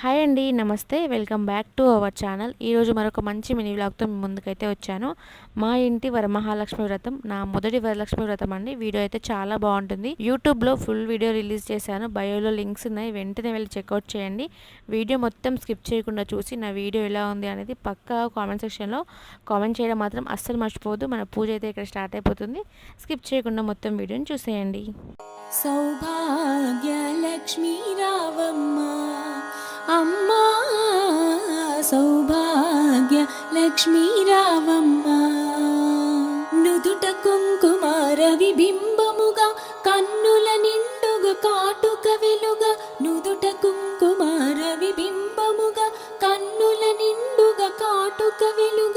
Hi అండి. నమస్తే. Welcome back to our channel. ఈరోజు మరొక మంచి మినీ వ్లాగ్‌తో మీ ముందుకైతే వచ్చాను. మా ఇంటి వరమహాలక్ష్మి వ్రతం, నా మొదటి వరలక్ష్మి వ్రతం అండి. వీడియో అయితే చాలా బాగుంటుంది. యూట్యూబ్‌లో ఫుల్ వీడియో రిలీజ్ చేశాను. బయోలో లింక్స్ ఉన్నాయి. వెంటనే వెళ్ళి చెక్అవుట్ చేయండి. వీడియో మొత్తం స్కిప్ చేయకుండా చూసి నా వీడియో ఎలా ఉంది అనేది పక్కా కామెంట్ సెక్షన్‌లో కామెంట్ చేయడం మాత్రం అస్సలు మర్చిపోవద్దు. మన పూజ అయితే ఇక్కడ స్టార్ట్ అయిపోతుంది. స్కిప్ చేయకుండా మొత్తం వీడియోని చూసేయండి. సౌభాగ్యలక్ష్మీ రావమ్మ అమ్మా, సౌభాగ్య లక్ష్మీ రావమ్మ. నుదుట కుంకుమార విబింబముగా, కన్నుల నిండుగా కాటుక వెలుగా. నుదుట కుంకుమార విబింబముగా, కన్నుల నిండుగా కాటుక వెలుగా.